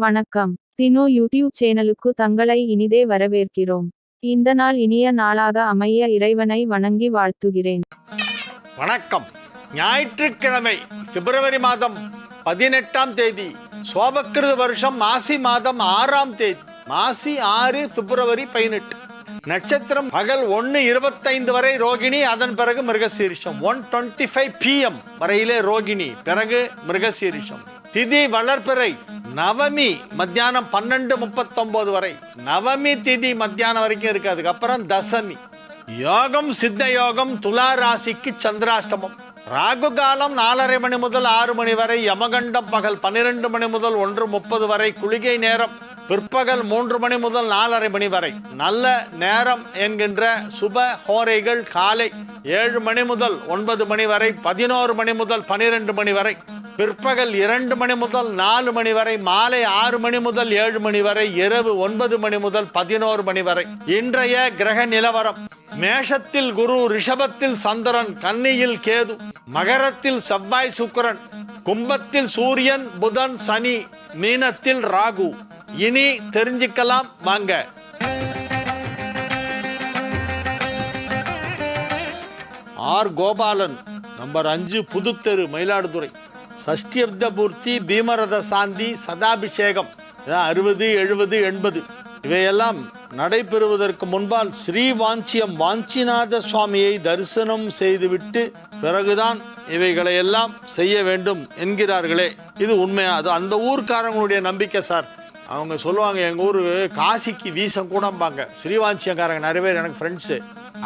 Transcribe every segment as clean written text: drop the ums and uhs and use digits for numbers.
வணக்கம். தினோ யூடியூப் சேனலுக்கு தங்களை இனிதே வரவேற்கிறோம். இந்த நாள் இனிய நாளாக அமைய இறைவனை வணங்கி வாழ்த்துகிறேன். வணக்கம். ஞாயிற்றுக்கிழமை பிப்ரவரி மாதம் 18ஆம் தேதி, சோபக்கிருத வருஷம் மாசி மாதம் 6ஆம் தேதி, மாசி 6 பிப்ரவரி 18. நட்சத்திரம் பகல் 1:25 வரை ரோகிணி, அதன் பிறகு மிருகசீரிஷம். 1:25 PM வரையிலே ரோகிணி, பிறகு மிருகசீரிஷம். திதி வளர்பிறை, நவமி மத்தியானம் 12:39 வரை, நவமி திதி மத்தியானம் வரைக்கும் இருக்கு. அதுக்கப்புறம் தசமி. யோகம் சித்த யோகம், துலா ராசிக்கு சந்திராஷ்டமம். ராகு காலம் 4:30 மணி முதல் 6 மணி வரை, யமகண்டம் பகல் 12 மணி முதல் 1:30 வரை, குளிகை நேரம் பிற்பகல் 3 மணி முதல் 4:30 மணி வரை. நல்ல நேரம் என்கின்ற சுப ஹோரைகள் காலை 7 மணி முதல் 9 மணி வரை, 11 மணி முதல் 12 மணி வரை, பிற்பகல் 2 மணி முதல் 4 மணி வரை, மாலை 6 மணி முதல் 7 மணி வரை, இரவு 9 மணி முதல் 11 மணி வரை. இன்றைய கிரக நிலவரம்: மேஷத்தில் குரு, ரிஷபத்தில் சந்திரன், கன்னியில் கேது, மகரத்தில் செவ்வாய் சுக்கிரன், கும்பத்தில் சூரியன் புதன் சனி, மீனத்தில் ராகு. இனி தெரிஞ்சுக்கலாம் வாங்க. ஆர் கோபாலன், நம்பர் 5, புதுத்தெரு, மயிலாடுதுறை. சஷ்டியப்த பூர்த்தி, பீமரத சாந்தி, சதாபிஷேகம் 60, 70, 80 இவையெல்லாம் நடைபெறுவதற்கு முன்பால் ஸ்ரீவாஞ்சியம் வாஞ்சிநாத சுவாமியை தரிசனம் செய்துவிட்டு பிறகுதான் இவைகளையெல்லாம் செய்ய வேண்டும் என்கிறார்களே, இது உண்மையா? அது அந்த ஊர்க்காரங்களுடைய நம்பிக்கை சார். அவங்க சொல்லுவாங்க, எங்க ஊரு காசிக்கு வீசம் கூடம்பாங்க. ஸ்ரீவாஞ்சியக்காரங்க நிறைய பேர் எனக்கு ஃப்ரெண்ட்ஸு.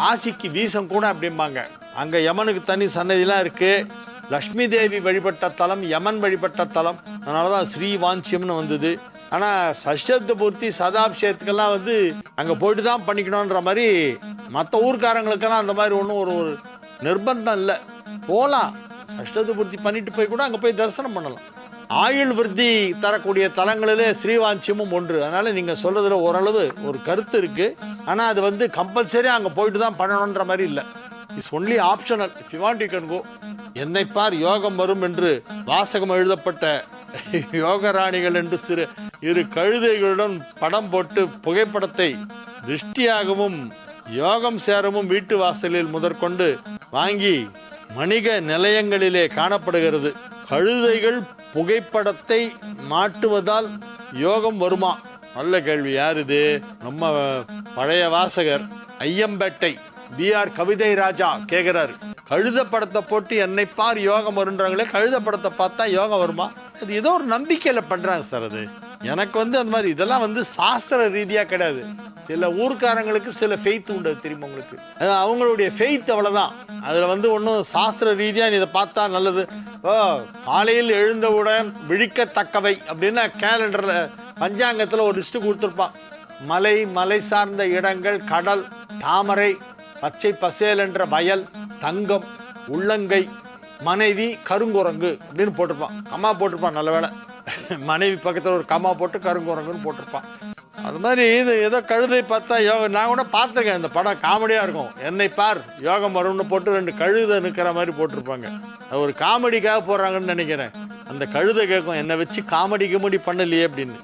காசிக்கு வீசம் கூட அப்படிம்பாங்க. அங்க யமனுக்கு தனி சன்னதிலாம் இருக்கு. லக்ஷ்மி தேவி வழிபட்ட தலம், யமன் வழிபட்ட தலம். அதனாலதான் ஸ்ரீவாஞ்சியம்னு வந்தது. ஆனா சஷ்டப்த பூர்த்தி சதாபிஷேகத்துக்கெல்லாம் அங்க போயிட்டு தான் பண்ணிக்கணும்ன்ற மாதிரி மற்ற ஊர்க்காரங்களுக்கெல்லாம் அந்த மாதிரி ஒன்றும் ஒரு நிர்பந்தம் இல்லை. போகலாம், சஷ்டப்த பூர்த்தி பண்ணிட்டு போய் கூட அங்க போய் தரிசனம் பண்ணலாம். ஆயுள் விருத்தி தரக்கூடிய தலங்களிலே ஸ்ரீவாஞ்சியமும் ஒன்று. அதனால நீங்க சொல்றதுல ஓரளவு ஒரு கருத்து இருக்கு. ஆனா அது கம்பல்சரி அங்க போயிட்டு தான் பண்ணணும்ன்ற மாதிரி இல்லை. It's only optional. If you want you can go. என்னை பார் யோகம் வரும் என்று வாசகம் எழுதப்பட்ட யோகராணிகள் என்று இரு கழுதைகளுடன் படம் போட்டு புகைப்படத்தை திருஷ்டியாகவும் யோகம் சேரவும் வீட்டு வாசலில் முதற்கொண்டு வாங்கி வணிக நிலையங்களிலே காணப்படுகிறது. கழுதைகள் புகைப்படத்தை மாட்டுவதால் யோகம் வருமா? நல்ல கேள்வி. யார் இது? நம்ம பழைய வாசகர் ஐயம்பேட்டை BR கவிதை ராஜா கேட்கிறாரு. கழுத படத்தை போட்டு என்னை பார் யோகம் வருன்றாங்களே, கழுத படத்தை பார்த்தா யோகம் வருமா? அது ஏதோ ஒரு நம்பிக்கையில பண்றாங்க சார். அது எனக்கு அந்த மாதிரி இதெல்லாம் சாஸ்திர ரீதியா கிடையாது. சில ஊர்க்காரங்களுக்கு சில ஃபெய்த் உண்டு, தெரியுமா உங்களுக்கு? அவங்களுடைய ஃபெய்த் அவ்வளவுதான். அதுல ஒன்றும் சாஸ்திர ரீதியா இதை பார்த்தா நல்லது. காலையில் எழுந்தவுடன் விழிக்கத்தக்கவை அப்படின்னு கேலண்டர்ல பஞ்சாங்கத்துல ஒரு லிஸ்ட் கொடுத்துருப்பான். மலை, மலை சார்ந்த இடங்கள், கடல், தாமரை, பச்சை பசேல் என்ற வயல், தங்கம், உள்ளங்கை, மனைவி, கருங்குரங்கு அப்படின்னு போட்டிருப்பான். கம்மா போட்டிருப்பான். நல்ல வேலை, மனைவி பக்கத்துல ஒரு கம்மா போட்டு கருங்குரங்குன்னு போட்டிருப்பான். அது மாதிரி இது ஏதோ கழுதை பார்த்தா யோகம். நான் கூட பார்த்துருக்கேன், இந்த படம் காமெடியா இருக்கும். என்னை பார் யோகம் வரும்னு போட்டு 2 கழுதை நிற்கிற மாதிரி போட்டிருப்பாங்க. அது ஒரு காமெடிக்காக போடுறாங்கன்னு நினைக்கிறேன். அந்த கழுதை கேட்கும், என்னை வச்சு காமெடி பண்ணலையே அப்படின்னு.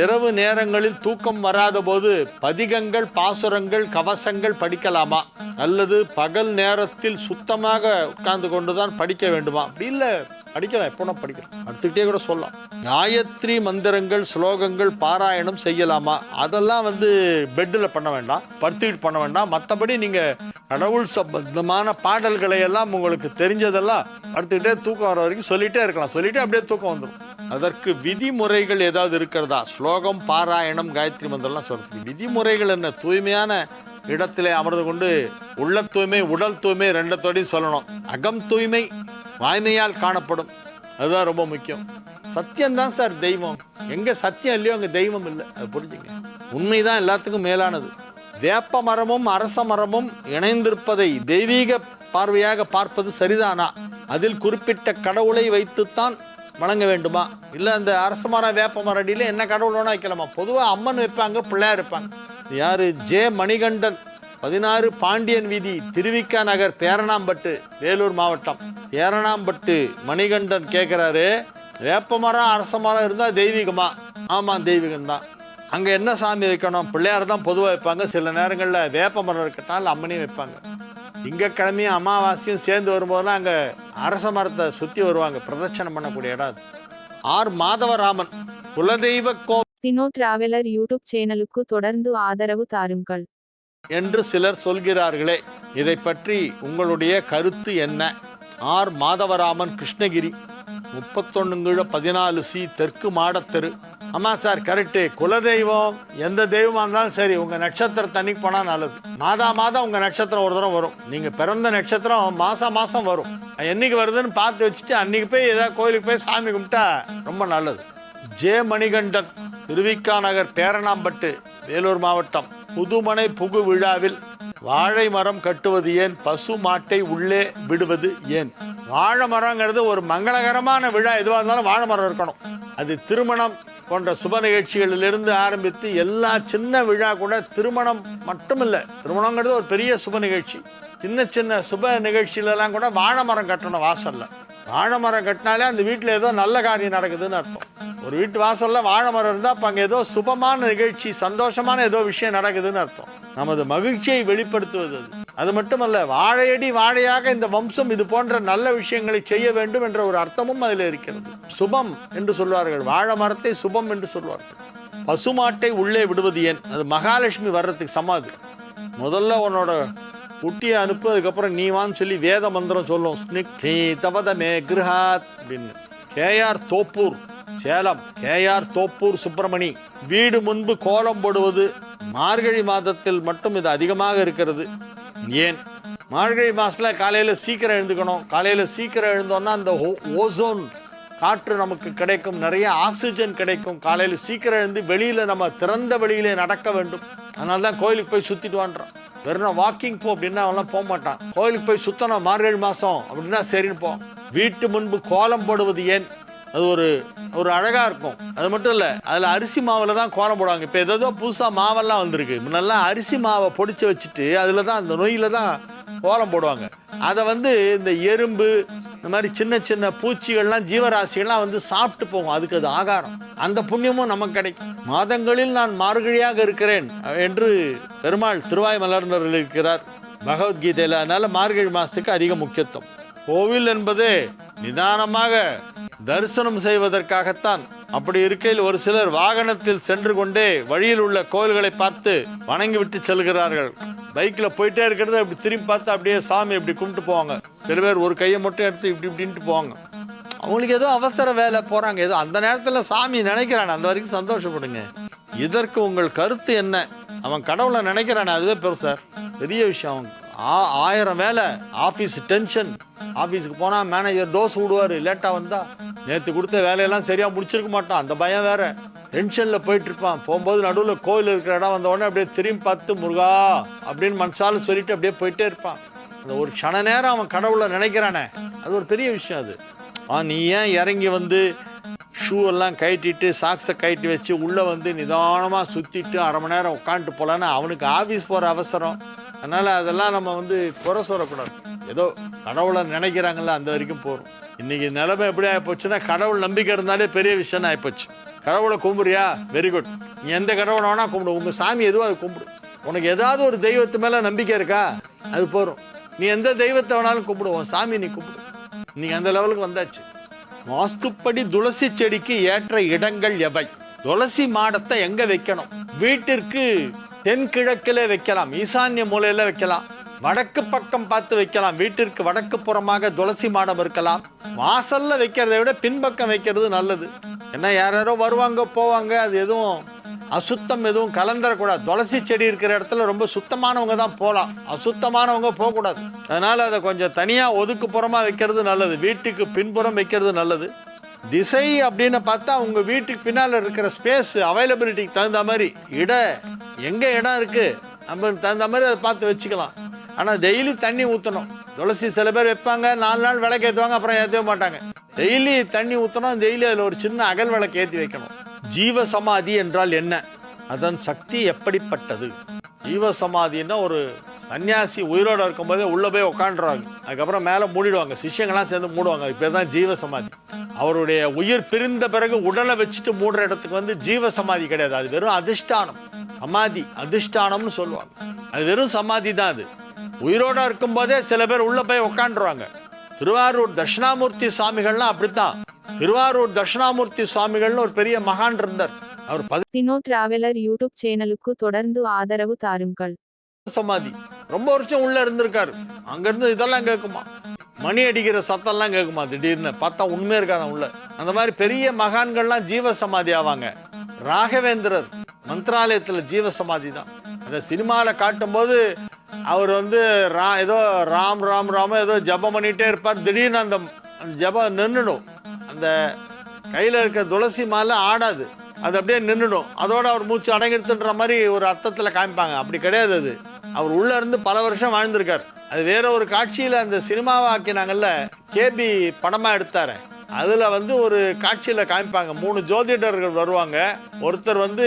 இரவு நேரங்களில் தூக்கம் வராத போது பதிகங்கள், பாசுரங்கள், கவசங்கள் படிக்கலாமா? அல்லது பகல் நேரத்தில் சுத்தமாக உட்கார்ந்து கொண்டுதான் படிக்க வேண்டுமா? அப்படி இல்ல, படிக்கலாம், எப்போனா படிக்கலாம், அடுத்துக்கிட்டே கூட சொல்லலாம். காயத்ரி மந்திரங்கள், ஸ்லோகங்கள் பாராயணம் செய்யலாமா? அதெல்லாம் பெட்டில் பண்ண வேண்டாம், படுத்துக்கிட்டு பண்ண வேண்டாம். மற்றபடி நீங்க கடவுள் சம்பந்தமான பாடல்களை எல்லாம் உங்களுக்கு தெரிஞ்சதெல்லாம் படுத்துக்கிட்டே தூக்கம் வர வரைக்கும் சொல்லிட்டே இருக்கலாம். சொல்லிட்டு அப்படியே தூக்கம் வந்துடும். அதற்கு விதிமுறைகள் ஏதாவது இருக்கிறதா? ஸ்லோகம், பாராயணம், காயத்ரி மந்திரம்லாம் சொல்றதுக்கு விதிமுறைகள் என்ன? தூய்மையான இடத்திலே அமர்ந்து கொண்டு உள்ள தூய்மை, உடல் தூய்மை ரெண்டத்தோடையும் சொல்லணும். அகம் தூய்மை வாய்மையால் காணப்படும், அதுதான் ரொம்ப முக்கியம். சத்தியம்தான் சார் தெய்வம். எங்க சத்தியம் இல்லையோ அங்க தெய்வம் இல்லை. அது புரிஞ்சுங்க. உண்மைதான் எல்லாத்துக்கும் மேலானது. வேப்ப மரமும் அரச மரமும் இணைந்திருப்பதை தெய்வீக பார்வையாக பார்ப்பது சரிதானா? அதில் குறிப்பிட்ட கடவுளை வைத்துத்தான் வணங்க வேண்டுமா? இல்ல அந்த அரச மரம் வேப்ப மரம் அடியில என்ன கடவுள் வேணா வைக்கலாமா? பொதுவா அம்மன் வைப்பாங்க, பிள்ளையார் இருப்பாங்க. யாரு? ஜே மணிகண்டன், 16 பாண்டியன் வீதி, திருவிக்கா நகர், பேரணாம்பட்டு, வேலூர் மாவட்டம். பேரணாம்பட்டு மணிகண்டன் கேட்கிறாரு, வேப்ப மரம் அரச மரம் இருந்தால் தெய்வீகமா? ஆமாம், தெய்வீகம்தான். அங்கே என்ன சாமி வைக்கணும்? பிள்ளையார் தான் பொதுவாக வைப்பாங்க. சில நேரங்களில் வேப்ப மரம் இருக்கட்டால் அம்மனையும் வைப்பாங்க. திங்கக்கிழமையும் அமாவாசையும் சேர்ந்து வரும்போதெல்லாம் அங்கே அரச மரத்தை சுற்றி வருவாங்க. பிரதட்சணம் பண்ணக்கூடிய இடம் அது. ஆர் மாதவராமன் குலதெய்வ தினோ டிராவலர் யூடியூப் சேனலுக்கு தொடர்ந்து ஆதரவு தாருங்கள் என்று சிலர் சொல்கிறார்களே, இதை பற்றி உங்களுடைய கருத்து என்ன? ஆர் மாதவராமன், கிருஷ்ணகிரி, 31/14C, தெற்கு மாடத்தெரு. ஆமாம் சார், கரெக்டு. குலதெய்வம் எந்த தெய்வமாக இருந்தாலும் சரி, உங்கள் நட்சத்திரத்தை அன்னைக்கு போனால் நல்லது. மாதம் உங்கள் நட்சத்திரம் ஒரு தரம் வரும். நீங்கள் பிறந்த நட்சத்திரம் மாதம் வரும். என்னைக்கு வருதுன்னு பார்த்து வச்சுட்டு அன்னைக்கு போய் ஏதாவது கோயிலுக்கு போய் சாமி கும்பிட்டா ரொம்ப நல்லது. ஜே மணிகண்டன், திருவிக்கா நகர், பேரணாம்பட்டு, வேலூர் மாவட்டம். புதுமனை புகு விழாவில் வாழை மரம் கட்டுவது ஏன்? பசு மாட்டை உள்ளே விடுவது ஏன்? வாழை மரங்கிறது ஒரு மங்களகரமான விழா. எதுவாக இருந்தாலும் வாழை மரம் இருக்கணும். அது திருமணம் போன்ற சுப நிகழ்ச்சிகளிலிருந்து ஆரம்பித்து எல்லா சின்ன விழா கூட, திருமணம் மட்டும் இல்லை, திருமணங்கிறது ஒரு பெரிய சுப நிகழ்ச்சி. சின்ன சுப நிகழ்ச்சியிலலாம் கூட வாழை மரம் கட்டணும் வாசல்ல. வாழை மரம் கட்டினாலே அந்த வீட்டில் ஏதோ நல்ல காரியம் நடக்குதுன்னு அர்த்தம். ஒரு வீட்டு வாசல்ல வாழை மரம் இருந்தால் அப்போ அங்கே ஏதோ சுபமான நிகழ்ச்சி, சந்தோஷமான ஏதோ விஷயம் நடக்குதுன்னு அர்த்தம். நமது மகிழ்ச்சியை வெளிப்படுத்துவது அது. அது மட்டுமல்ல, வாழையடி வாழையாக இந்த வம்சம் இது போன்ற நல்ல விஷயங்களை செய்ய வேண்டும் என்ற ஒரு அர்த்தமும் அதில் இருக்கிறது. சுபம் என்று சொல்வார்கள், வாழை மரத்தை சுபம் என்று சொல்வார்கள். பசுமாட்டை உள்ளே விடுவது ஏன்? அது மகாலட்சுமி வர்றதுக்கு சமாதி. முதல்ல உன்னோட குட்டியை அனுப்பு, அதுக்கப்புறம் நீ வான்னு சொல்லி வேத மந்திரம் சொல்லும். அப்படின்னு. கேஆர் தோப்பூர், சேலம். கேஆர் தோப்பூர் சுப்பிரமணி, வீடு முன்பு கோலம் போடுவது மார்கழி மாதத்தில் மட்டும் இது அதிகமாக இருக்கிறது ஏன்? மார்கழி மாசத்துல காலையில சீக்கிரம் எழுந்துக்கணும். காலையில சீக்கிரம் எழுந்தோம்னா அந்த ஓசோன் காற்று நமக்கு கிடைக்கும், நிறைய ஆக்சிஜன் கிடைக்கும். காலையில சீக்கிரம் எழுந்து வெளியில நம்ம திறந்த வெளியிலே நடக்க வேண்டும். அதனால்தான் கோயிலுக்கு போய் சுத்திட்டு வாண்டுறோம். வெறும் வாக்கிங் போ அப்படின்னா அவெல்லாம் போக மாட்டான். கோயிலுக்கு போய் சுத்தணும் மார்கழி மாசம் அப்படின்னா சரின்னு போ. வீட்டு முன்பு கோலம் போடுவது ஏன்? அது ஒரு அழகா இருக்கும். அது மட்டும் இல்ல, அதுல அரிசி மாவுல தான் கோலம் போடுவாங்க. இப்ப ஏதோ புதுசா மாவெல்லாம் வந்திருக்கு. முன்னெல்லாம் அரிசி மாவை பொடிச்சு வச்சுட்டு அதுலதான், அந்த நொய்யில தான் கோலம் போடுவாங்க. அதை இந்த எறும்பு, இந்த மாதிரி சின்ன பூச்சிகள்லாம், ஜீவராசிகள்லாம் சாப்பிட்டு போகும். அதுக்கு அது ஆகாரம். அந்த புண்ணியமும் நமக்கு கிடைக்கும். மாதங்களில் நான் மார்கழியாக இருக்கிறேன் என்று பெருமாள் திருவாய் மலர்ந்தவர்கள் இருக்கிறார் பகவத்கீதையில. அதனால மார்கழி மாசத்துக்கு அதிக முக்கியத்துவம். கோவில் என்பதே நிதானமாக தரிசனம் செய்வதற்காகத்தான். அப்படி இருக்கையில் ஒரு சிலர் வாகனத்தில் சென்று கொண்டே வழியில் உள்ள கோயில்களை பார்த்து வணங்கி விட்டு செல்கிறார்கள். பைக்ல போயிட்டே இருக்கிறது அப்படி திரும்பி பார்த்து அப்படியே சாமி இப்படி கும்பிட்டு போவாங்க. சில பேர் ஒரு கையை மட்டும் எடுத்து இப்படின்ட்டு போவாங்க. அவங்களுக்கு ஏதோ அவசர வேலை போறாங்க, ஏதோ அந்த நேரத்துல சாமி நினைக்கிறான், அந்த வரைக்கும் சந்தோஷப்படுங்க. இதற்கு உங்கள் கருத்து என்ன? அவன் கடவுளை நினைக்கிறானே, அதுவே பெருசார், பெரிய விஷயம். 1000 வேலை, ஆபீஸ் டென்ஷன். ஆபீஸுக்கு போனா மேனேஜர் டோஸ் விடுவாரு, லேட்டா வந்தா. நேற்று கொடுத்த வேலையெல்லாம் சரியா முடிச்சிருக்க மாட்டான், அந்த பயம் வேற. டென்ஷன்ல போயிட்டு இருப்பான். போகும்போது நடுவில் கோயில் இருக்கிற இடம் வந்த உடனே அப்படியே திரும்பி பார்த்து முருகா அப்படின்னு மனசாலும் சொல்லிட்டு அப்படியே போயிட்டே இருப்பான். அந்த ஒரு க்ஷண நேரம் அவன் கடவுளை நினைக்கிறானே, அது ஒரு பெரிய விஷயம். அது நீ ஏன் இறங்கி ஷூ எல்லாம் கட்டிட்டு சாக்ஸை கட்டி வச்சு உள்ள நிதானமா சுத்திட்டு 1/2 மணி நேரம் உட்காந்துட்டு போலான்னு அவனுக்கு ஆபீஸ் போற அவசரம். அதனால அதெல்லாம் நம்ம குறை சொல்லக்கூடாது. ஏதோ கடவுளை நினைக்கிறாங்கல்ல, அந்த வரைக்கும் போறோம். இன்னைக்கு நிலைமை எப்படி ஆயிப்போச்சுன்னா, கடவுள் நம்பிக்கை இருந்தாலே பெரிய விஷயம் ஆயிப்போச்சு. கடவுளை கும்பிடுறியா, வெரி குட். நீ எந்த கடவுளை வேணா கும்பிடு, உங்க சாமி எதுவும் அது கும்பிடு. உனக்கு ஏதாவது ஒரு தெய்வத்து மேல நம்பிக்கை இருக்கா, அது போறோம். நீ எந்த தெய்வத்தை வேணாலும் கும்பிடுவோம், சாமி நீ கும்பிடு. நீங்க அந்த லெவலுக்கு வந்தாச்சு. வாஸ்துப்படி துளசி செடிக்கு ஏற்ற இடங்கள் எவை? துளசி மாடத்தை எங்க வைக்கணும்? வீட்டிற்கு தென்கிழக்கிலே வைக்கலாம், ஈசான்ய மூலையில வைக்கலாம், வடக்கு பக்கம் பார்த்து வைக்கலாம். வீட்டிற்கு வடக்கு புறமாக துளசி மாடம் இருக்கலாம். வாசல்ல வைக்கிறதை விட பின்பக்கம் வைக்கிறது நல்லது. ஏன்னா யாரோ வருவாங்க போவாங்க, அது எதுவும் அசுத்தம் எதுவும் கலந்துடக்கூடாது. துளசி செடி இருக்கிற இடத்துல ரொம்ப சுத்தமானவங்க தான் போகலாம், அசுத்தமானவங்க போகக்கூடாது. அதனால அதை கொஞ்சம் தனியா ஒதுக்குப்புறமா வைக்கிறது நல்லது. வீட்டுக்கு பின்புறம் வைக்கிறது நல்லது. திசை அப்படின்னு பார்த்தா உங்க வீட்டுக்கு பின்னால இருக்கிற ஸ்பேஸ் அவைலபிலிட்டிக்கு தகுந்த மாதிரி எங்க இடம் இருக்கு நம்ம தகுந்த மாதிரி அதை பார்த்து வச்சுக்கலாம். ஆனா டெய்லி தண்ணி ஊற்றணும். துளசி சில பேர் வைப்பாங்க, 4 நாள் விளக்கு ஏற்றுவாங்க, அப்புறம் ஏற்றவே மாட்டாங்க. டெய்லி தண்ணி ஊற்றணும். டெய்லி அதில் ஒரு சின்ன அகல் விளக்கு ஏற்றி வைக்கணும். ஜீவ சமாதி என்றால் என்ன? அதன் சக்தி எப்படிப்பட்டது? ஜீவ சமாதின்னா ஒரு சன்னியாசி உயிரோட இருக்கும்போதே உள்ள போய் உட்காந்துருவாங்க. அதுக்கப்புறம் மேலே மூடிடுவாங்க, சிஷ்யங்கள்லாம் சேர்ந்து மூடுவாங்க. இப்போ தான் ஜீவ சமாதி. அவருடைய உயிர் பிரிந்த பிறகு உடலை வச்சுட்டு மூடுற இடத்துக்கு வந்து ஜீவ சமாதி கிடையாது, அது வெறும் அதிஷ்டானம். சமாதி அதிஷ்டானம்னு சொல்லுவாங்க. அது வெறும் சமாதி தான். அது உயிரோட இருக்கும்போதே சில பேர் உள்ள போய் உட்காந்துருவாங்க. திருவாரூர் தட்சிணாமூர்த்தி சுவாமிகள்லாம் அப்படித்தான். திருவாரூர் தட்சிணாமூர்த்தி சுவாமிகள்னு ஒரு பெரிய மகான் இருந்தார். அவர் தினோ டிராவலர் யூடியூப் சேனலுக்கு தொடர்ந்து ஆதரவு தாருங்கள். சமாதி ரொம்ப வருஷம் உள்ள இருந்திருக்காரு. அங்கிருந்து இதெல்லாம் கேட்குமா, மணி அடிக்கிற சத்தம்லாம் கேட்குமா, திடீர்னு பார்த்தா உண்மையா இருக்காத உள்ள. அந்த மாதிரி பெரிய மகான்கள்லாம் ஜீவ சமாதி ஆவாங்க. ராகவேந்திரர் மந்திராலயத்துல ஜீவ சமாதி தான். அந்த சினிமாவில் காட்டும் போது அவர் வந்து ஏதோ ராம் ராம் ராம ஏதோ ஜபம் பண்ணிட்டே இருப்பார். திடீர்னு அந்த ஜபம் நின்றுடும். அந்த கையில இருக்க துளசி மாலை ஆடாது, அது அப்படியே நின்றுடும். அதோட அவர் மூச்சு அடங்கிடுத்துன்ற மாதிரி ஒரு அர்த்தத்துல காமிப்பாங்க. அப்படி கிடையாது. அது அவர் உள்ள இருந்து பல வருஷம் வாழ்ந்திருக்கார். அது வேற ஒரு காட்சியில அந்த சினிமாவை ஆக்கினாங்கல்ல, கேபி படமா எடுத்தாரு. அதுல வந்து ஒரு காட்சியில காமிப்பாங்க. 3 ஜோதிடர்கள் வருவாங்க. ஒருத்தர் வந்து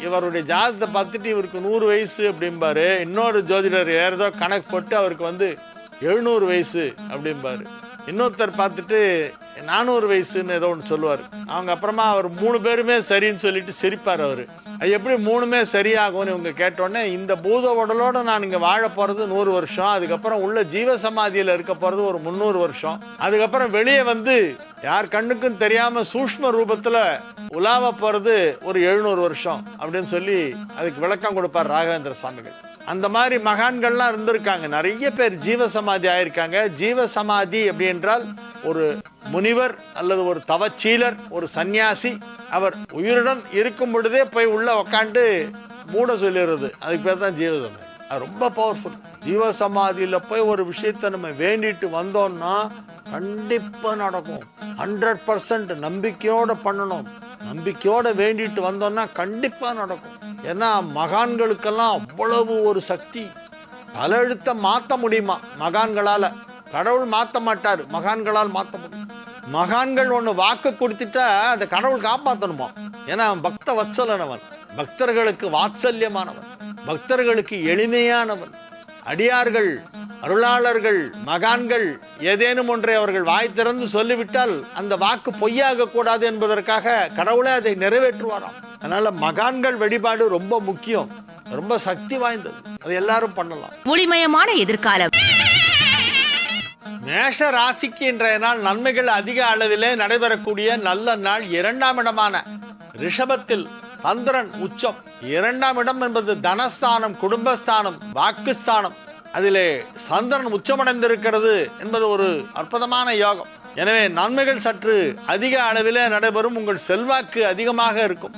இவருடைய ஜாதகத்தை பார்த்துட்டு இவருக்கு 100 வயசு அப்படிம்பாரு. இன்னொரு ஜோதிடர் வேற ஏதோ கணக்கு போட்டு அவருக்கு வந்து 700 வயசு அப்படிம்பாரு. இன்னொருத்தர் பார்த்துட்டு 400 வயசுன்னு ஏதோ ஒன்று சொல்லுவார். அவங்க அப்புறமா அவர் 3 பேருமே சரின்னு சொல்லிட்டு சிரிப்பார். அவர் அது எப்படி 3மே சரியாகும்னு இவங்க கேட்டோடனே, இந்த பூத உடலோட நான் இங்கே வாழ போகிறது 100 வருஷம், அதுக்கப்புறம் உள்ள ஜீவ சமாதியில் இருக்க போகிறது ஒரு 300 வருஷம், அதுக்கப்புறம் வெளியே வந்து யார் கண்ணுக்கும் தெரியாம சூஷ்ம ரூபத்துல உலாவ போறது ஒரு 700 வருஷம் அப்படின்னு சொல்லி அதுக்கு விளக்கம் கொடுப்பார் ராகவேந்திர சுவாமிகள். அந்த மாதிரி மகான்கள்லாம் இருந்திருக்காங்க. நிறைய பேர் ஜீவ சமாதி ஆயிருக்காங்க. ஜீவ சமாதி அப்படி என்றால் ஒரு முனிவர் அல்லது ஒரு தவச்சீலர், ஒரு சன்னியாசி, அவர் உயிருடன் இருக்கும் பொழுதே போய் உள்ள உக்காண்டு மூட சொல்லிடுறது, அதுக்கு பேர் தான் ஜீவ சமாதி. அது ரொம்ப பவர்ஃபுல். ஜீவ சமாதியில போய் ஒரு விஷயத்தை நம்ம வேண்டிட்டு வந்தோம்னா கண்டிப்பா நடக்கும். 100% நம்பிக்கையோட பண்ணணும். நம்பிக்கையோட வேண்டிட்டு வந்தோம்னா கண்டிப்பா நடக்கும். ஏன்னா மகான்களுக்கெல்லாம் அவ்வளவு ஒரு சக்தி. தலையெழுத்த மாத்த முடியுமா மகான்களால? கடவுள் மாத்த மாட்டார், மகான்களால் மாத்த முடியும். மகான்கள் ஒண்ணு வாக்கு கொடுத்துட்டா அந்த கடவுள் காப்பாற்றணுமா? ஏன்னா அவன் பக்த வத்சலனவன், பக்தர்களுக்கு வாத்சல்யமானவன், பக்தர்களுக்கு எளிமையானவன். அடியார்கள், அருளாளர்கள், மகான்கள் ஏதேனும் ஒன்றை அவர்கள் வாய் திறந்து சொல்லிவிட்டால் அந்த வாக்கு பொய்யாக கூடாது என்பதற்காக கடவுளே அதை நிறைவேற்றுவாராம். அதனால மகான்கள் வழிபாடு ரொம்ப முக்கியம், ரொம்ப சக்தி வாய்ந்தது. அது எல்லாரும் பண்ணலாம். ஒளிமயமான எதிர்காலம். மேஷ ராசிக்கு இன்றைய நாள் நன்மைகள் அதிக அளவிலே நடைபெறக்கூடிய நல்ல நாள். 2ஆம் இடமான ரிஷபத்தில் சந்திரன் உச்சம். 2ஆம் இடம் என்பது தனஸ்தானம், குடும்பஸ்தானம், வாக்குஸ்தானம். அதிலே சந்திரன் உச்சமடைந்திருக்கிறது என்பது ஒரு அற்புதமான யோகம். எனவே நன்மைகள் சற்று அதிக அளவிலே நடைபெறும். உங்கள் செல்வாக்கு அதிகமாக இருக்கும்.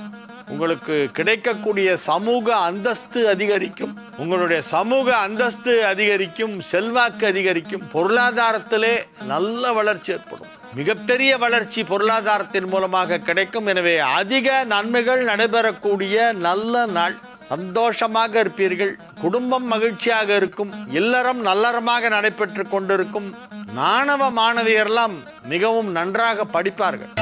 உங்களுக்கு கிடைக்கக்கூடிய சமூக அந்தஸ்து அதிகரிக்கும். உங்களுடைய சமூக அந்தஸ்து அதிகரிக்கும், செல்வாக்கு அதிகரிக்கும். பொருளாதாரத்திலே நல்ல வளர்ச்சி ஏற்படும். மிகப்பெரிய வளர்ச்சி பொருளாதாரத்தின் மூலமாக கிடைக்கும். எனவே அதிக நன்மைகள் நடைபெறக்கூடிய நல்ல நாள். சந்தோஷமாக இருப்பீர்கள். குடும்பம் மகிழ்ச்சியாக இருக்கும். இல்லறம் நல்லறமாக நடைபெற்று கொண்டிருக்கும். மாணவ மாணவியரெல்லாம் மிகவும் நன்றாக படிப்பார்கள்.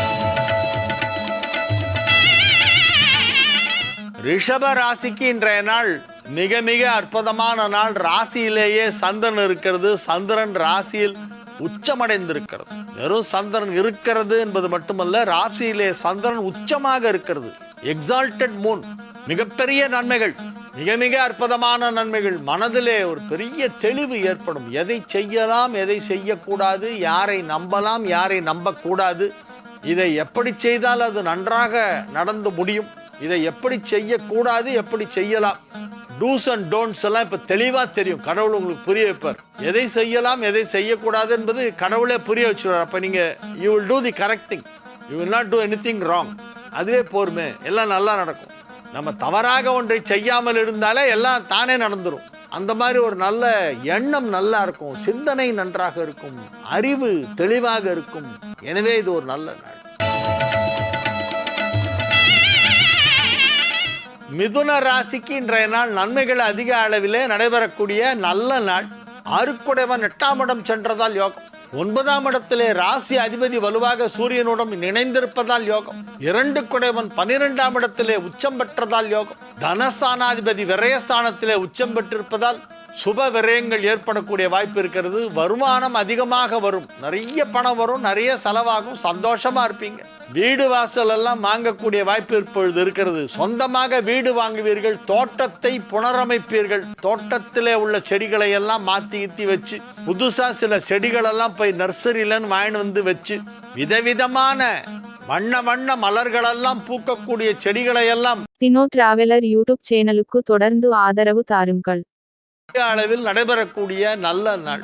ரிஷப ராசிக்கு இன்றைய நாள் மிக மிக அற்புதமான நாள். ராசியிலேயே சந்திரன் இருக்கிறது. சந்திரன் ராசியில் உச்சமடைந்திருக்கிறது. வெறும் சந்திரன் இருக்கிறது என்பது மட்டுமல்ல, ராசியிலே சந்திரன் உச்சமாக இருக்கிறது. Exalted Moon. மிகப்பெரிய நன்மைகள், மிக மிக அற்புதமான நன்மைகள். மனதிலே ஒரு பெரிய தெளிவு ஏற்படும். எதை செய்யலாம், எதை செய்யக்கூடாது, யாரை நம்பலாம், யாரை நம்பக்கூடாது, இதை எப்படி செய்தால் அது நன்றாக நடந்து முடியும், இதை எப்படி செய்யக்கூடாது, எப்படி செய்யலாம், டூஸ் அண்ட் டோன்ட்ஸ் எல்லாம் இப்ப தெளிவா தெரியும். கடவுள் உங்களுக்கு புரிய வைப்பார். எதை செய்யலாம், எதை செய்யக்கூடாது என்பது கடவுளே புரிய வச்சுருவார். அப்ப நீங்க you will do the correct thing, you will not two anything wrong. அதுவே போருமே, எல்லாம் நல்லா நடக்கும். நம்ம தவறாக ஒன்றை செய்யாமல் இருந்தாலே எல்லாம் தானே நடந்துரும். அந்த மாதிரி ஒரு நல்ல எண்ணம் நல்லா இருக்கும், சிந்தனை நன்றாக இருக்கும், அறிவு தெளிவாக இருக்கும். எனவே இது ஒரு நல்ல நாள். மிதுன ராசிக்கு இன்றைய நாள் நன்மைகள் அதிக அளவிலே நடைபெறக்கூடிய நல்ல நாள். ஆறுக்குடையவன் 8ஆம் இடம் சென்றதால் யோகம். 9ஆம் இடத்திலே ராசி அதிபதி வலுவாக சூரியனுடன் இணைந்திருப்பதால் யோகம். 2 குடையவன் 12ஆம் இடத்திலே உச்சம் பெற்றதால் யோகம். தனஸ்தானாதிபதி விரயஸ்தானத்திலே உச்சம் பெற்றிருப்பதால் சுப விரயங்கள் ஏற்படக்கூடிய வாய்ப்பு இருக்கிறது. வருமானம் அதிகமாக வரும், நிறைய பணம் வரும், நிறைய செலவாகும், சந்தோஷமா இருப்பீங்க. வீடு வாசல் எல்லாம் வாங்கக்கூடிய வாய்ப்பு இப்பொழுது இருக்கிறது. சொந்தமாக வீடு வாங்குவீர்கள், தோட்டத்தை புனரமைப்பீர்கள், தோட்டத்திலே உள்ள செடிகளை எல்லாம் மாத்தி வச்சு புதுசா சில செடிகள் எல்லாம் போய் நர்சரியிலன்னு வாங்கிட்டு வந்து வச்சு விதவிதமான வண்ண வண்ண மலர்களெல்லாம் பூக்கக்கூடிய செடிகளை எல்லாம் தினோ டிராவலர் யூடியூப் சேனலுக்கு தொடர்ந்து ஆதரவு தாருங்கள். அளவில் நடைபெறக்கூடிய நல்ல நாள்.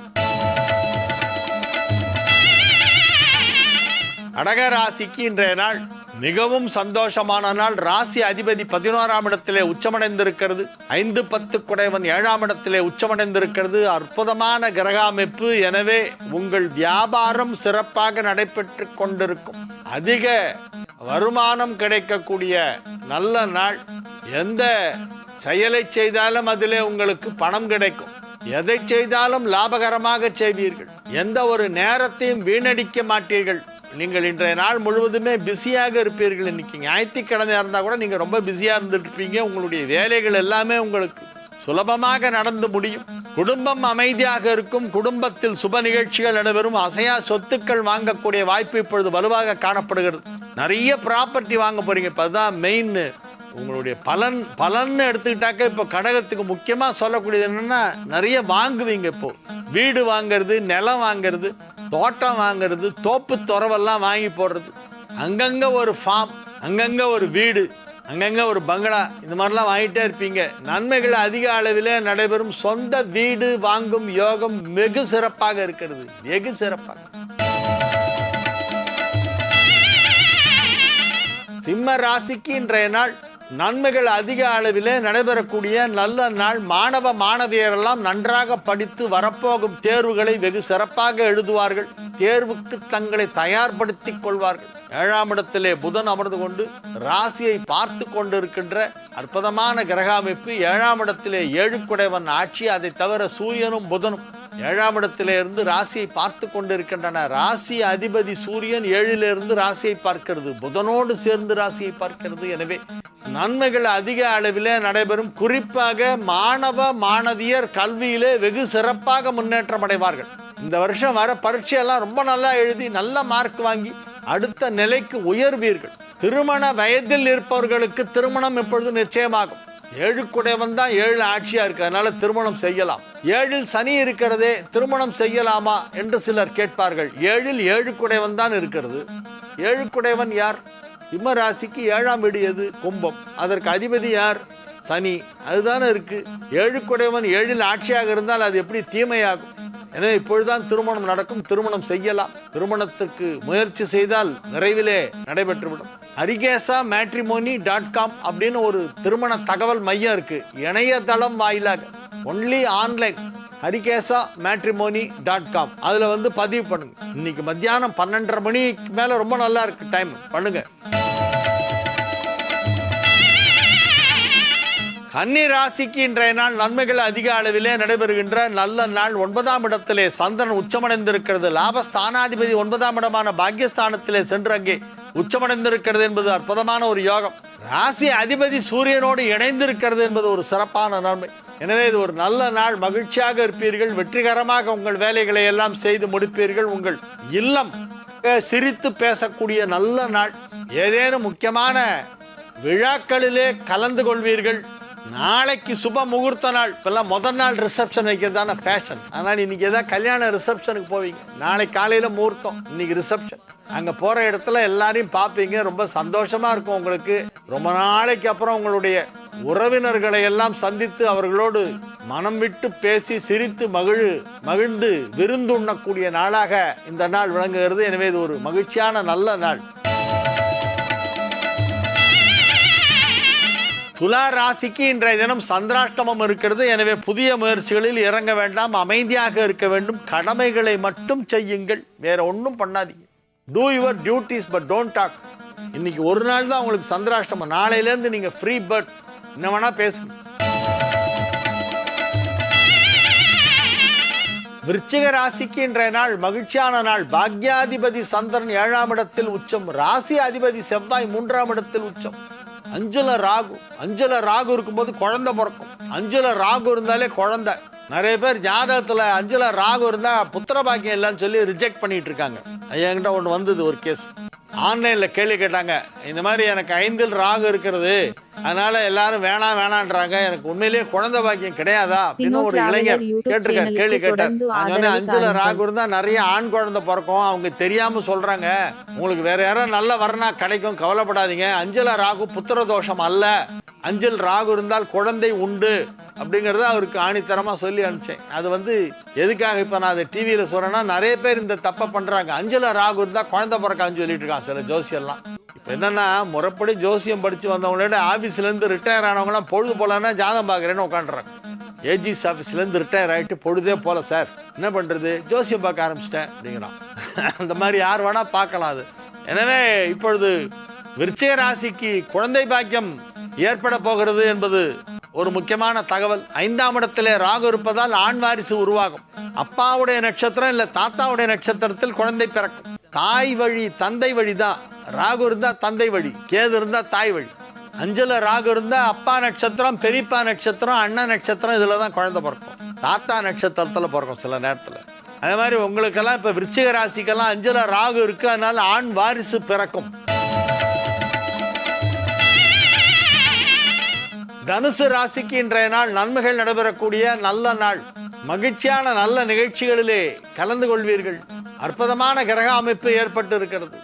கடக ராசிக்கு இன்றைய நாள் மிகவும் சந்தோஷமான நாள். ராசி அதிபதி 11ஆம் இடத்திலே உச்சமடைந்திருக்கிறது. 5-10 குடைவன் 7ஆம் இடத்திலே உச்சமடைந்திருக்கிறது. அற்புதமான கிரக அமைப்பு. எனவே உங்கள் வியாபாரம் சிறப்பாக நடைபெற்று கொண்டிருக்கும். அதிக வருமானம் கிடைக்கக்கூடிய நல்ல நாள். எந்த செயலை செய்தாலும் அதிலே உங்களுக்கு பணம் கிடைக்கும். எதை செய்தாலும் லாபகரமாக செய்வீர்கள். எந்த ஒரு நேரத்தையும் வீணடிக்க மாட்டீர்கள். நீங்கள் இன்றைய நாள் முழுவதுமே பிஸியாக இருப்பீர்கள். இன்னைக்கு ஞாயிற்றுக்கிழமையா இருந்தா கூட நீங்க ரொம்ப பிஸியா இருந்துட்டு இருப்பீங்க. உங்களுடைய வேலைகள் எல்லாமே உங்களுக்கு சுலபமாக நடந்து முடியும். குடும்பம் அமைதியாக இருக்கும். குடும்பத்தில் சுப நிகழ்ச்சிகள் நடைபெறும். அசையா சொத்துக்கள் வாங்கக்கூடிய வாய்ப்பு இப்பொழுது வலுவாக காணப்படுகிறது. நிறைய ப்ராப்பர்ட்டி வாங்க போறீங்க. இப்ப அதுதான் மெயின். உங்களுடைய பலன் எடுத்துக்கிட்டாக்க இப்ப கடகத்துக்கு முக்கியமா சொல்லக்கூடியது என்னன்னா, நிறைய வாங்குவீங்க. இப்போ வீடு வாங்கிறது, நிலம் வாங்கிறது, தோட்டம் வாங்கிறது, தோப்பு துறவெல்லாம் வாங்கி போடுறது, அங்கங்க ஒரு ஃபார்ம், அங்கங்க ஒரு வீடு, அங்கங்க ஒரு பங்களா, இந்த மாதிரிலாம் வாங்கிட்டே இருப்பீங்க. நன்மைகள் அதிக அளவிலே நடைபெறும். சொந்த வீடு வாங்கும் யோகம் வெகு சிறப்பாக இருக்கிறது. வெகு சிறப்பாக. சிம்ம ராசிக்கு இன்றைய நாள் நன்மைகள் அதிக அளவிலே நடைபெறக்கூடிய நல்ல நாள். மாணவ மாணவியரெல்லாம் நன்றாக படித்து வரப்போகும் தேர்வுகளை வெகு சிறப்பாக எழுதுவார்கள். தேர்வுக்கு தங்களை தயார்படுத்திக் கொள்வார்கள். 7ஆம் இடத்திலே புதன் அமர்ந்து கொண்டு ராசியை பார்த்து கொண்டிருக்கின்ற அற்புதமான கிரக அமைப்பு. 7ஆம் இடத்திலே 7 குடைவன் ஆட்சி. அதை தவிர சூரியனும் புதனும் 7ஆம் இடத்திலே இருந்து ராசியை பார்த்து கொண்டிருக்கின்றன. ராசி அதிபதி சூரியன் 7லிருந்து ராசியை பார்க்கிறது, புதனோடு சேர்ந்து ராசியை பார்க்கிறது. எனவே நன்மைகள் அதிக அளவிலே நடைபெறும். குறிப்பாக மாணவ மாணவியர் கல்வியிலே வெகு சிறப்பாக முன்னேற்றம் அடைவார்கள். இந்த வருஷம் வர பரீட்சையெல்லாம் ரொம்ப நல்லா எழுதி நல்ல மார்க் வாங்கி அடுத்த நிலைக்கு உயர்வீர்கள். திருமண வயதில் இருப்பவர்களுக்கு திருமணம் இப்பொழுது நிச்சயமாகும். 7 குடைவன் தான் 7 ஆட்சியா இருக்கு, அதனால திருமணம் செய்யலாம். 7ல் சனி இருக்கிறதே, திருமணம் செய்யலாமா என்று சிலர் கேட்பார்கள். 7ல் 7 குடைவன் தான் இருக்கிறது. 7 குடைவன் யார்? சிம்ம ராசிக்கு 7ஆம் வீடு எது? கும்பம். அதற்கு அதிபதி யார்? சனி. அதுதானே இருக்கு. 7 குடைவன் 7ல் ஆட்சியாக இருந்தால் அது எப்படி தீமையாகும்? எனவே இப்பொழுதுதான் திருமணம் நடக்கும். திருமணம் செய்யலாம். திருமணத்துக்கு முயற்சி செய்தால் விரைவிலே நடைபெற்றுவிடும். ஹரிகேசா matrimony.com அப்படின்னு ஒரு திருமண தகவல் மையம் இருக்கு. இணையதளம் வாயிலாக ஒன்லி ஆன்லைன். ஹரிகேசா matrimony.com அதுல பதிவு பண்ணுங்க. இன்னைக்கு மத்தியானம் 12:30 மணிக்கு மேல ரொம்ப நல்லா இருக்கு டைம், பண்ணுங்க. கன்னி ராசிக்கு இன்றைய நாள் நன்மைகள் அதிக அளவிலே நடைபெறுகின்ற நல்ல நாள். 9ஆம் இடத்திலே சந்திரன் உச்சமடைந்திருக்கிறது. லாபஸ்தானாதிபதி 9ஆம் இடமான பாக்கியஸ்தானத்திலே சென்று அங்கே உச்சமடைந்திருக்கிறது என்பது அற்புதமான ஒரு யோகம். ராசி அதிபதி சூரியனோடு இணைந்திருக்கிறது என்பது ஒரு சிறப்பான நன்மை. எனவே இது ஒரு நல்ல நாள். மகிழ்ச்சியாக இருப்பீர்கள். வெற்றிகரமாக உங்கள் வேலைகளை எல்லாம் செய்து முடிப்பீர்கள். உங்கள் இல்லம் சிரித்து பேசக்கூடிய நல்ல நாள். ஏதேனும் முக்கியமான விழாக்களிலே கலந்து கொள்வீர்கள். நாளைக்கு சுப முகூர்த்த நாள். இப்பெல்லாம் முதல் நாள் ரிசப்ஷன் வைக்கிறதான ஃபேஷன். அதனால இன்னைக்கு ஏதாவது கல்யாண ரிசப்ஷனுக்கு போவீங்க. நாளைக்கு காலையில முகூர்த்தம், இன்னைக்கு ரிசப்ஷன். அங்க போற இடத்துல எல்லாரையும் பார்ப்பீங்க. ரொம்ப சந்தோஷமா இருக்கும் உங்களுக்கு. ரொம்ப நாளைக்கு அப்புறம் உங்களுடைய உறவினர்களை எல்லாம் சந்தித்து அவர்களோடு மனம் விட்டு பேசி சிரித்து மகிழ்ந்து விருந்துண்ணக்கூடிய நாளாக இந்த நாள் விளங்குகிறது. எனவே இது ஒரு மகிழ்ச்சியான நல்ல நாள். துலா ராசிக்கு இன்றைய தினம் சந்திராஷ்டமம் இருக்கிறது. எனவே புதிய முயற்சிகளில் இறங்க வேண்டாம். அமைதியாக இருக்க வேண்டும். கடமைகளை மட்டும் செய்யுங்கள். வேற ஒன்றும் பண்ணாதீங்க. Do your duties but don't talk. இன்னைக்கு ஒரு நாள் தான் உங்களுக்கு சந்திராஷ்டமம். நாளையிலேருந்து நீங்க ஃப்ரீ பேர்ட், என்ன வேணா பேசுங்க. விருச்சிக ராசிக்கு இன்றைய நாள் மகிழ்ச்சியான நாள். பாக்யாதிபதி சந்திரன் 7ஆம் இடத்தில் உச்சம். ராசி அதிபதி செவ்வாய் 3ஆம் இடத்தில் உச்சம். அஞ்சுல ராகு இருக்கும்போது குழந்தை பிறக்கும். அஞ்சுல ராகு இருந்தாலே குழந்தை. நிறைய பேர் ஜாதகத்துல 5ல ராகு இருந்தா புத்திர பாக்கியம் இல்லைன்னு சொல்லி ரிஜெக்ட் பண்ணிட்டு இருக்காங்க. என்கிட்ட ஒன்று வந்தது ஒரு கேஸ். ஆன்லைன்ல கேள்வி கேட்டாங்க, இந்த மாதிரி எனக்கு 5ல் ராகு இருக்கிறது, அதனால எல்லாரும் வேணான்றாங்க, எனக்கு உண்மையிலேயே குழந்தை பாக்கியம் கிடையாதா அப்படின்னு ஒரு இளைஞர் கேட்டிருக்காரு, கேள்வி கேட்டார். நான் சொன்னேன், 5ல ராகு இருந்தா நிறைய ஆண் குழந்தை பிறக்கும், அவங்க தெரியாம சொல்றாங்க, உங்களுக்கு வேற யாரும் நல்ல வரனா கிடைக்கும், கவலைப்படாதீங்க. 5ல ராகு புத்திர தோஷம் அல்ல, 5ல் ராகு இருந்தால் குழந்தை உண்டு அப்படிங்கறத அவருக்கு ஆணித்தரமா சொல்லி அனுப்பிச்சேன். அது எதுக்காக இப்ப நான் அதை டிவியில சொல்றேன்னா, நிறைய பேர் இந்த தப்பை பண்றாங்க. 5ல ராகு இருந்தா குழந்தை பிறக்கான்னு சொல்லிட்டு இருக்கான் சில ஜோசியெல்லாம். இப்ப என்னன்னா, முறைப்படி ஜோசியம் படிச்சு வந்தவங்களோட ஆபீஸ்ல இருந்து ரிட்டையர் ஆனவங்க எல்லாம் பொழுது போலன்னா ஜாதகம் பாக்குறேன்னு உட்காந்துறாங்க. ஏஜிஸ் ஆபீஸ்ல இருந்து ரிட்டையர் ஆயிட்டு பொழுதே போல சார், என்ன பண்றது, ஜோசியம் பார்க்க ஆரம்பிச்சிட்டேன் அப்படிங்கிறான். அந்த மாதிரி யார் வேணா பார்க்கலாம் அது. எனவே இப்பொழுது விருச்சிக ராசிக்கு குழந்தை பாக்கியம் ஏற்பட போகிறது என்பது ஒரு முக்கியமான தகவல். 5ஆம் இடத்திலே ராகு இருப்பதால் ஆண் வாரிசு உருவாகும். அப்பாவுடைய நட்சத்திரம் இல்ல தாத்தாவுடைய நட்சத்திரத்தில் குழந்தை பிறக்கும். தாய் வழி தந்தை வழிதான். ராகு இருந்தா தந்தை வழி, கேது இருந்தா தாய் வழி. 5ல ராகு இருந்தா அப்பா நட்சத்திரம், பெரியப்பா நட்சத்திரம், அண்ணன் நட்சத்திரம், இதுலதான் குழந்தை பிறக்கும். தாத்தா நட்சத்திரத்துல பிறக்கும் சில நேரத்துல. அதே மாதிரி உங்களுக்கெல்லாம் இப்ப விருச்சிக ராசிக்கெல்லாம் 5ல ராகு இருக்கு, அதனால ஆண் வாரிசு பிறக்கும். தனுசு ராசிக்கு இன்றைய நாள் நன்மைகள் நடைபெறக்கூடிய நல்ல நாள். மகிழ்ச்சியான நல்ல நிகழ்ச்சிகளிலே கலந்து கொள்வீர்கள். அற்புதமான கிரக அமைப்பு ஏற்பட்டு இருக்கிறது.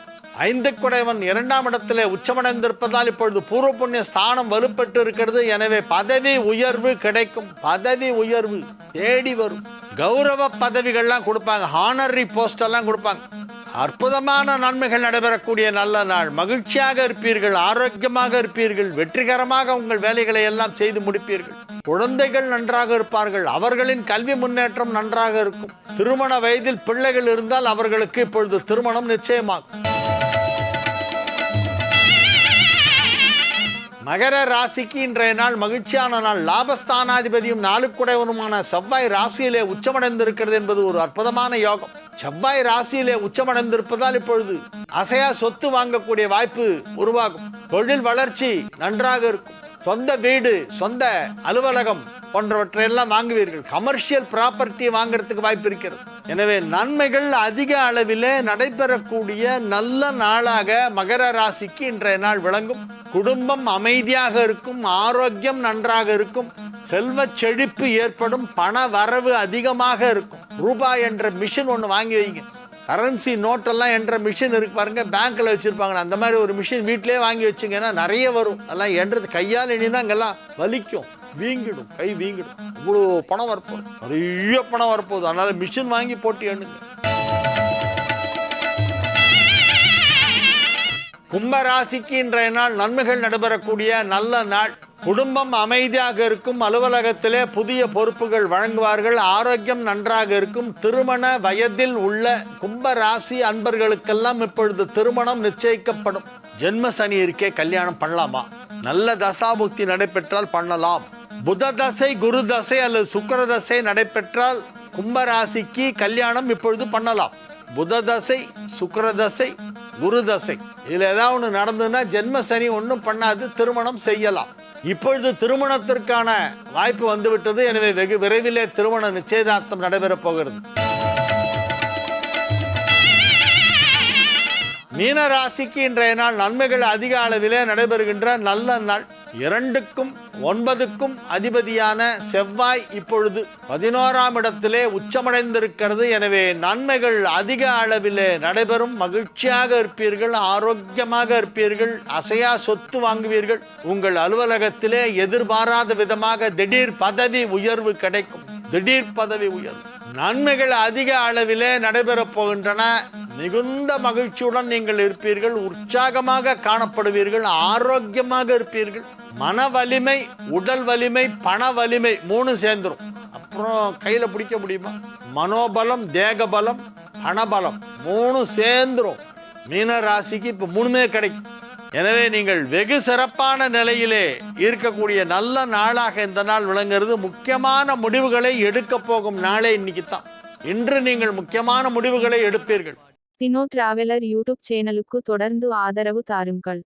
5 குடைவன் 2ஆம் இடத்திலே உச்சமடைந்திருப்பதால் இப்பொழுது பூர்வ புண்ணிய ஸ்தானம் வலுப்பட்டு இருக்கிறது. எனவே பதவி உயர்வு கிடைக்கும். பதவி உயர்வு தேடி வரும். கௌரவ பதவிகள்லாம் கொடுப்பாங்க, ஹானரி போஸ்ட் எல்லாம் கொடுப்பாங்க. அற்புதமான நன்மைகள் நடைபெறக்கூடிய நல்ல நாள். மகிழ்ச்சியாக இருப்பீர்கள், ஆரோக்கியமாக இருப்பீர்கள், வெற்றிகரமாக உங்கள் வேலைகளை எல்லாம் செய்து முடிப்பீர்கள். குழந்தைகள் நன்றாக இருப்பார்கள், அவர்களின் கல்வி முன்னேற்றம் நன்றாக இருக்கும். திருமண வயதில் பிள்ளைகள் இருந்தால் அவர்களுக்கு இப்பொழுது திருமணம் நிச்சயமாகும். மகர ராசிக்கு இன்றைய நாள் மகிழ்ச்சியான நாள். லாபஸ்தானாதிபதியும் 4 குடைவனுமான செவ்வாய் ராசியிலே உச்சமடைந்திருக்கிறது என்பது ஒரு அற்புதமான யோகம். செவ்வாய் ராசியிலே உச்சமடைந்திருப்பதால் இப்பொழுது அசையா சொத்து வாங்கக்கூடிய வாய்ப்பு உருவாகும். தொழில் வளர்ச்சி நன்றாக இருக்கும். சொந்த வீடு, சொந்த அலுவலகம் போன்றவற்றை எல்லாம் வாங்குவீர்கள். கமர்ஷியல் ப்ராப்பர்ட்டி வாங்குறதுக்கு வாய்ப்பு இருக்கிறது. எனவே நன்மைகள் அதிக அளவிலே நடைபெறக்கூடிய நல்ல நாளாக மகர ராசிக்கு இன்றைய நாள் விளங்கும். குடும்பம் அமைதியாக இருக்கும், ஆரோக்கியம் நன்றாக இருக்கும், செல்வ செழிப்பு ஏற்படும், பண வரவு அதிகமாக இருக்கும். ரூபாய் என்ற மிஷின் ஒன்று வாங்கி வைங்க. கரன்சி நோட்டெல்லாம் என்ற மிஷின் இருக்கு பாருங்க, பேங்க்ல வச்சிருப்பாங்க. அந்த மாதிரி ஒரு மிஷின் வீட்டிலே வாங்கி வச்சுங்கன்னா நிறைய வரும். அதெல்லாம் என்றது கையால் இனிதான் அங்கெல்லாம் வலிக்கும், வீங்கிடும், கை வீங்கிடும். இவ்வளோ பணம் வரப்போகுது, நிறைய பணம் வரப்போகுது. அதனால மிஷின் வாங்கி போட்டு எண்ணுங்க. கும்பராசிக்கு இன்றைய நாள் நன்மைகள் நடைபெறக்கூடிய நல்ல நாள். குடும்பம் அமைதியாக இருக்கும். அலுவலகத்திலே புதிய பொறுப்புகள் வழங்குவார்கள். ஆரோக்கியம் நன்றாக இருக்கும். திருமண வயதில் உள்ள கும்பராசி அன்பர்களுக்கெல்லாம் இப்பொழுது திருமணம் நிச்சயிக்கப்படும். ஜென்ம சனி இருக்கே, கல்யாணம் பண்ணலாமா? நல்ல தசாபுக்தி நடைபெற்றால் பண்ணலாம். புத தசை, குரு தசை அல்லது சுக்கிர தசை நடைபெற்றால் கும்பராசிக்கு கல்யாணம் இப்பொழுது பண்ணலாம். புத தசை, சுக்கிர தசை, குரு தசை, இதுல ஏதாவது ஒண்ணு நடந்ததுன்னா ஜென்ம சனி ஒன்றும் பண்ணாது, திருமணம் செய்யலாம். இப்பொழுது திருமணத்திற்கான வாய்ப்பு வந்துவிட்டது. எனவே வெகு விரைவிலே திருமண நிச்சயதார்த்தம் நடைபெறப் போகிறது. மீன ராசிக்கு இன்றைய நாள் நன்மைகள் அதிக அளவிலே நடைபெறுகின்ற நல்ல நாள். 2க்கும் 9க்கும் அதிபதியான செவ்வாய் இப்பொழுது 11ஆம் இடத்திலே உச்சமடைந்திருக்கிறது. எனவே நன்மைகள் அதிக அளவிலே நடைபெறும். மகிழ்ச்சியாக இருப்பீர்கள், ஆரோக்கியமாக இருப்பீர்கள், அசையா சொத்து வாங்குவீர்கள். உங்கள் அலுவலகத்திலே எதிர்பாராத விதமாக திடீர் பதவி உயர்வு கிடைக்கும். திடீர் பதவி உயர்வு. நன்மைகள் அதிக அளவிலே நடைபெறப் போகின்றன. மிகுந்த மகிழ்ச்சியுடன் நீங்கள் இருப்பீர்கள், உற்சாகமாக காணப்படுவீர்கள், ஆரோக்கியமாக இருப்பீர்கள். மன வலிமை, உடல் வலிமை, பண வலிமை 3 சேர்ந்துரும். அப்புறம் கையில பிடிக்க முடியுமா? மனோபலம், தேக பலம், பணபலம் 3 சேர்ந்துரும். மீன ராசிக்கு இப்ப 3மே கிடைக்கும். எனவே நீங்கள் வெகு சிறப்பான நிலையிலே இருக்கக்கூடிய நல்ல நாளாக இந்த நாள் விளங்குகிறது. முக்கியமான முடிவுகளை எடுக்க போகும் நாளே இன்னைக்கு தான். இன்று நீங்கள் முக்கியமான முடிவுகளை எடுப்பீர்கள். தினோ டிராவலர் யூடியூப் சேனலுக்கு தொடர்ந்து ஆதரவு தாருங்கள்.